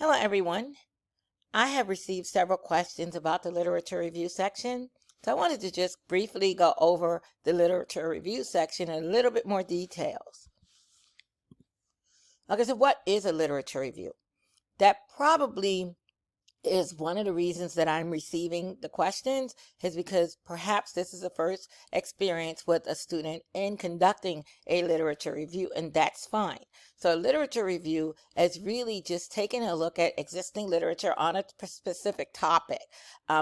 Hello, everyone. I have received several questions about the literature review section, so I wanted to just briefly go over the literature review section in a little bit more details. Okay, so what is a literature review? That probably is one of the reasons that I'm receiving the questions is because perhaps this is the first experience with a student in conducting a literature review, and that's fine. So a literature review is really just taking a look at existing literature on a specific topic.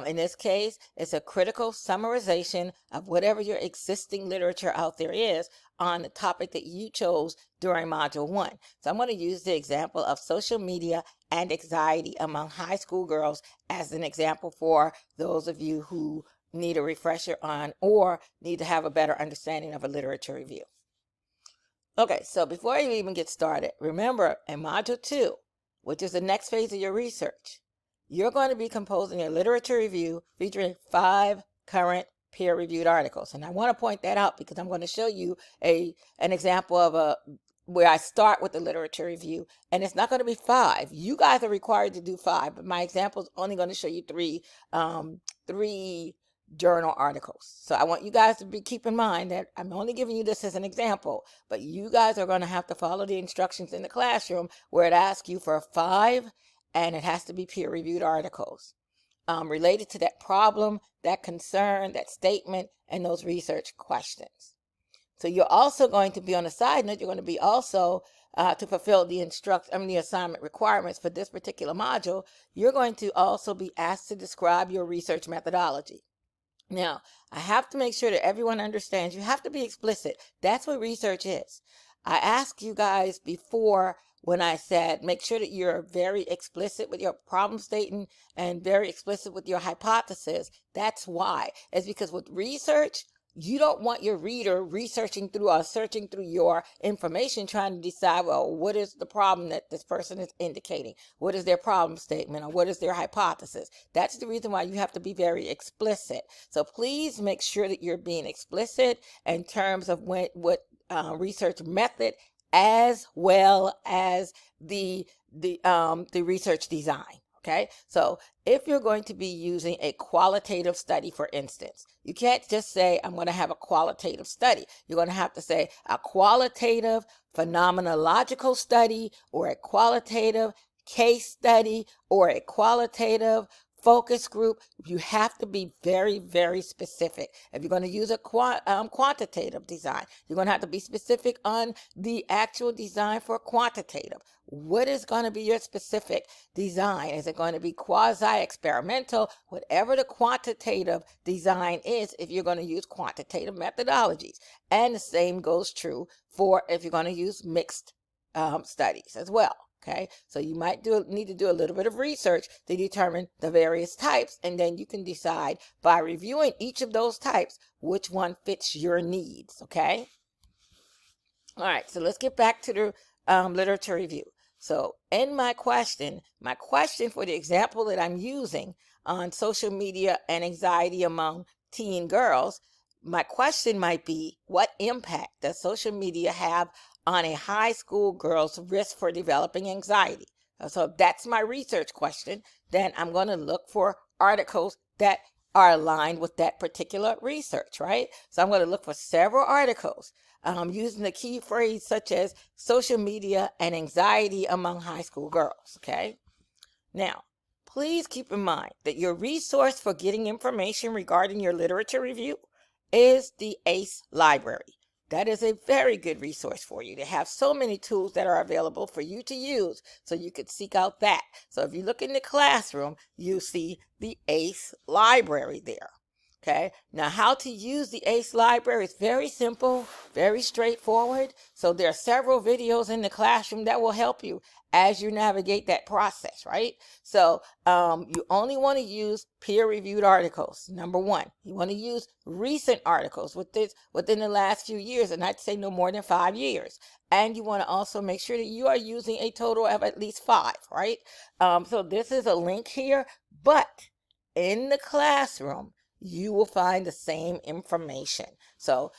In this case, it's a critical summarization of whatever your existing literature out there is on the topic that you chose during Module 1. So I'm going to use the example of social media and anxiety among high school girls as an example for those of you who need a refresher on or need to have a better understanding of a literature review. Okay, so before you even get started, remember in Module 2, which is the next phase of your research, you're going to be composing a literature review featuring 5 current peer-reviewed articles. And I want to point that out because I'm going to show you an example of where I start with the literature review, and it's not going to be 5. You guys are required to do 5, but my example is only going to show you three journal articles. So I want you guys to keep in mind that I'm only giving you this as an example, but you guys are going to have to follow the instructions in the classroom where it asks you for 5, and it has to be peer-reviewed articles related to that problem, that concern, that statement, and those research questions. So you're also going to be, on a side note, you're going to be also to fulfill the assignment requirements for this particular module, you're going to also be asked to describe your research methodology. Now, I have to make sure that everyone understands you have to be explicit. That's what research is. I asked you guys before when I said make sure that you're very explicit with your problem statement and very explicit with your hypothesis. That's why. It's because with research, you don't want your reader researching through or searching through your information trying to decide, well, what is the problem that this person is indicating? What is their problem statement, or what is their hypothesis? That's the reason why you have to be very explicit. So please make sure that you're being explicit in terms of what research method, as well as the research design. Okay, so if you're going to be using a qualitative study, for instance, you can't just say, I'm going to have a qualitative study. You're going to have to say a qualitative phenomenological study, or a qualitative case study, or a qualitative focus group. You have to be very, very specific. If you're going to use a quantitative design, you're going to have to be specific on the actual design for quantitative. What is going to be your specific design? Is it going to be quasi-experimental? Whatever the quantitative design is, if you're going to use quantitative methodologies. And the same goes true for if you're going to use mixed studies as well. Okay, so you might need to do a little bit of research to determine the various types, and then you can decide by reviewing each of those types which one fits your needs. Okay, all right, so let's get back to the literature review. So in my question for the example that I'm using on social media and anxiety among teen girls, my question might be, what impact does social media have on a high school girl's risk for developing anxiety? So that's my research question. Then I'm going to look for articles that are aligned with that particular research, right? So I'm going to look for several articles using the key phrase such as social media and anxiety among high school girls, okay? Now, please keep in mind that your resource for getting information regarding your literature review is the ACE library. That is a very good resource for you. They have so many tools that are available for you to use, so you could seek out that. So if you look in the classroom, you see the ACE library there. Okay, now how to use the ACE library is very simple, very straightforward. So there are several videos in the classroom that will help you as you navigate that process, right? So you only want to use peer-reviewed articles. Number one, you want to use recent articles within the last few years, and I'd say no more than 5 years. And you want to also make sure that you are using a total of at least 5, right? So this is a link here, but in the classroom, you will find the same information. So,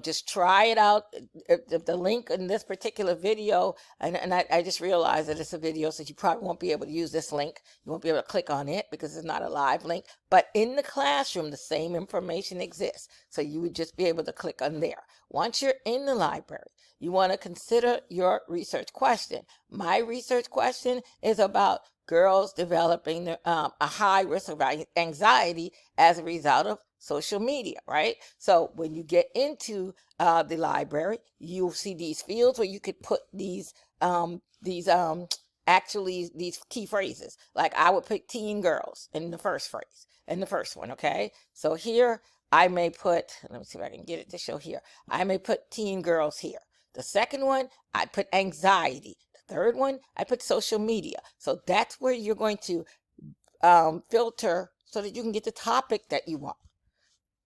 just try it out. If the link in this particular video, and I just realized that it's a video, so you probably won't be able to use this link. You won't be able to click on it because it's not a live link. But in the classroom, the same information exists. So you would just be able to click on there. Once you're in the library, you want to consider your research question. My research question is about girls developing a high risk of anxiety as a result of social media, right? So when you get into the library, you'll see these fields where you could put these key phrases. Like I would put teen girls in the first phrase, in the first one, okay? So here I may put, let me see if I can get it to show here. I may put teen girls here. The second one, I put anxiety. The third one, I put social media. So that's where you're going to filter so that you can get the topic that you want.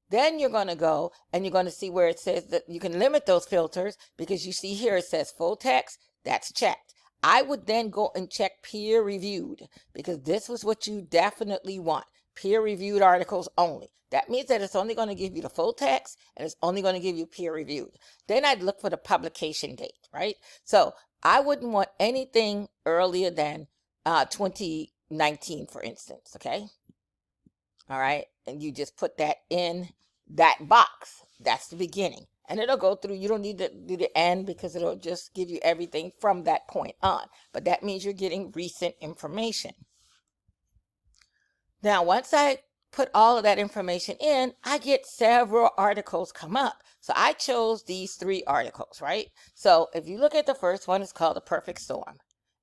Then you're going to go and you're going to see where it says that you can limit those filters, because you see here it says full text. That's checked. I would then go and check peer reviewed, because this was what you definitely want. Peer reviewed articles only. That means that it's only going to give you the full text and it's only going to give you peer reviewed. Then I'd look for the publication date, right? So I wouldn't want anything earlier than 2019, for instance, okay? All right, and you just put that in that box. That's the beginning. And it'll go through. You don't need to do the end because it'll just give you everything from that point on. But that means you're getting recent information. Now, once I put all of that information in, I get several articles come up. So I chose these 3 articles, right? So if you look at the first one, it's called The Perfect Storm.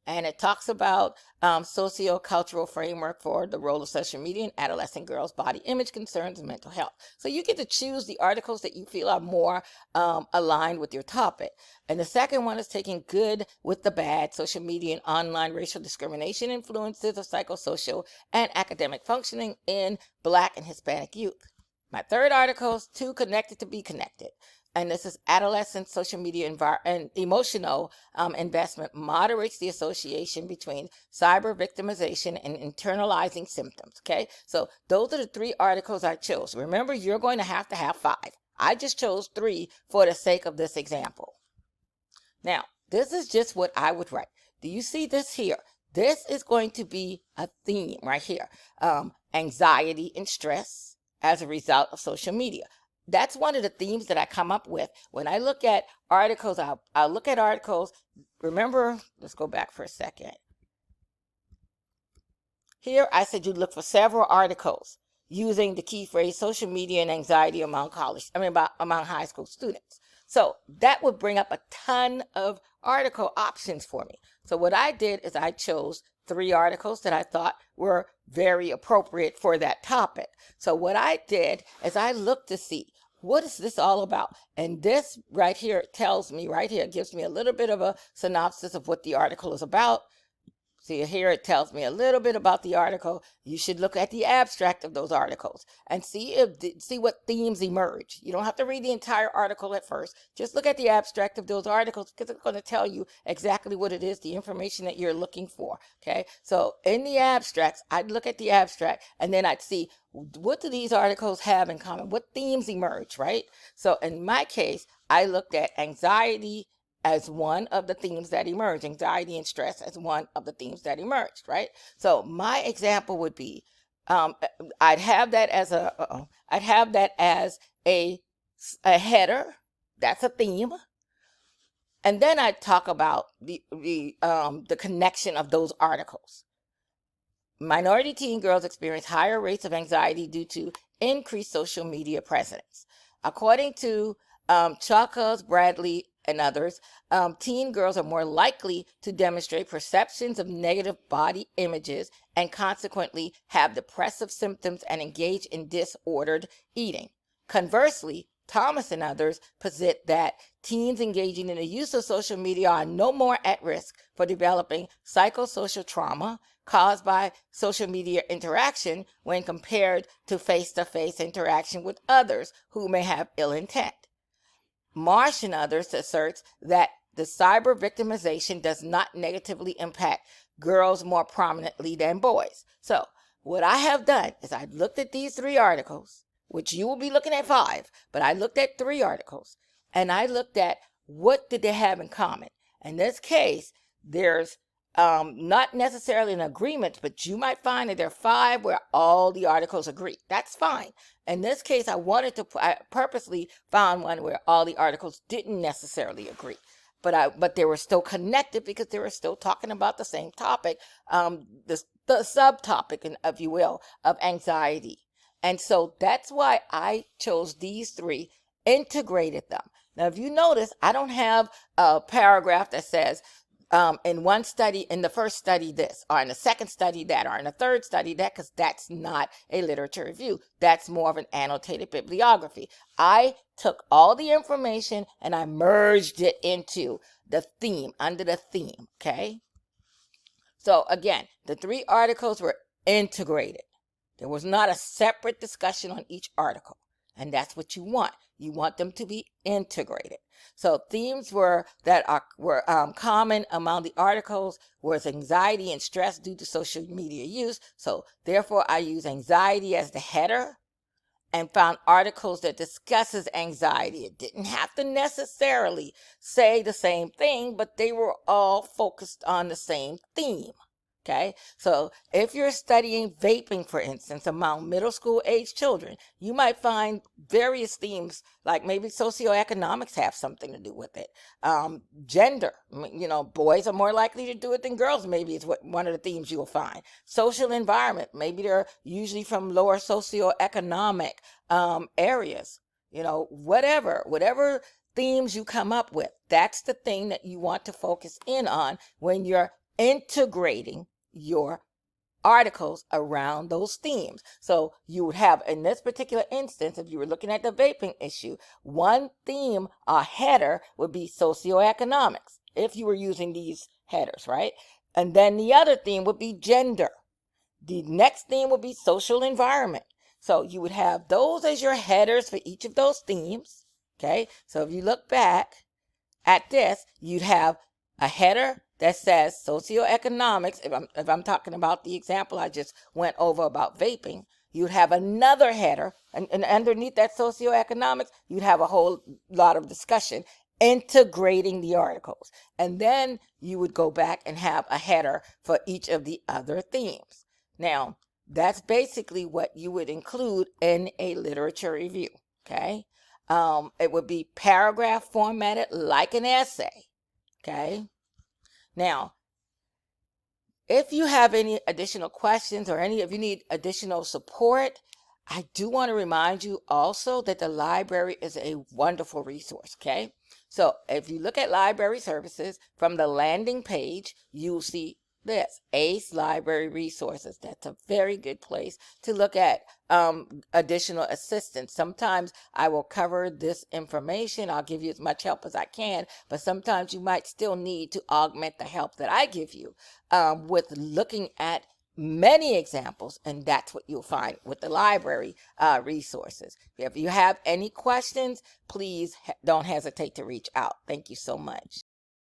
And it talks about socio-cultural framework for the role of social media in adolescent girls' body image concerns and mental health. So you get to choose the articles that you feel are more aligned with your topic. And the second one is Taking Good with the Bad, Social Media and Online Racial Discrimination Influences of Psychosocial and Academic Functioning in Black and Hispanic Youth. My third article is Too Connected to Be Connected. And this is Adolescent Social Media and Emotional Investment Moderates the Association Between Cyber Victimization and Internalizing Symptoms. Okay, so those are the 3 articles I chose. Remember, you're going to have 5. I just chose 3 for the sake of this example. Now, this is just what I would write. Do you see this here? This is going to be a theme right here. Anxiety and stress as a result of social media. That's one of the themes that I come up with. When I look at articles, I'll look at articles. Remember, let's go back for a second. Here, I said you look for several articles using the key phrase social media and anxiety among among high school students. So that would bring up a ton of article options for me. So what I did is I chose 3 articles that I thought were very appropriate for that topic. So what I did is I looked to see, what is this all about? And this right here tells me, gives me a little bit of a synopsis of what the article is about. See here, it tells me a little bit about the article. You should look at the abstract of those articles and see what themes emerge. You don't have to read the entire article at first. Just look at the abstract of those articles, because it's going to tell you exactly what it is, the information that you're looking for. Okay, so in the abstracts, I'd look at the abstract and then I'd see, what do these articles have in common? What themes emerge, right? So in my case, I looked at anxiety as one of the themes that emerge, anxiety and stress as one of the themes that emerged, right? So my example would be, I'd have that as a header. That's a theme. And then I'd talk about the connection of those articles. Minority teen girls experience higher rates of anxiety due to increased social media presence. According to Chalkers, Bradley, and others, teen girls are more likely to demonstrate perceptions of negative body images and consequently have depressive symptoms and engage in disordered eating. Conversely, Thomas and others posit that teens engaging in the use of social media are no more at risk for developing psychosocial trauma caused by social media interaction when compared to face-to-face interaction with others who may have ill intent. Marsh and others asserts that the cyber victimization does not negatively impact girls more prominently than boys. So what I have done is I looked at these 3 articles, which you will be looking at 5, but I looked at 3 articles, and I looked at what did they have in common. In this case, there's not necessarily an agreement, but you might find that there are 5 where all the articles agree. That's fine. In this case, I purposely found one where all the articles didn't necessarily agree. But they were still connected because they were still talking about the same topic, the subtopic, if you will, of anxiety. And so that's why I chose these 3, integrated them. Now, if you notice, I don't have a paragraph that says, in one study, in the first study this, or in the second study that, or in the third study that, because that's not a literature review. That's more of an annotated bibliography. I took all the information and I merged it into the theme, under the theme, okay? So again, the 3 articles were integrated. There was not a separate discussion on each article. And that's what you want. You want them to be integrated. So themes were common among the articles was anxiety and stress due to social media use. So therefore, I use anxiety as the header and found articles that discusses anxiety. It didn't have to necessarily say the same thing, but they were all focused on the same theme. Okay, so if you're studying vaping, for instance, among middle school age children, you might find various themes, like maybe socioeconomics have something to do with it. Gender, boys are more likely to do it than girls, maybe is one of the themes you'll find. Social environment, maybe they're usually from lower socioeconomic areas. Whatever themes you come up with, that's the thing that you want to focus in on when you're integrating your articles around those themes. So you would have, in this particular instance, if you were looking at the vaping issue, one theme, a header, would be socioeconomics, if you were using these headers, right? And then the other theme would be gender. The next theme would be social environment. So you would have those as your headers for each of those themes, okay? So if you look back at this, you'd have a header that says socioeconomics. If I'm talking about the example I just went over about vaping, you'd have another header, and underneath that socioeconomics, you'd have a whole lot of discussion integrating the articles. And then you would go back and have a header for each of the other themes. Now, that's basically what you would include in a literature review, okay? It would be paragraph formatted like an essay, okay? Now, if you have any additional questions or if you need additional support, I do want to remind you also that the library is a wonderful resource, okay? So if you look at library services, from the landing page, you'll see this, ACE Library Resources. That's a very good place to look at additional assistance. Sometimes I will cover this information. I'll give you as much help as I can, but sometimes you might still need to augment the help that I give you with looking at many examples, and that's what you'll find with the library resources. If you have any questions, please don't hesitate to reach out. Thank you so much.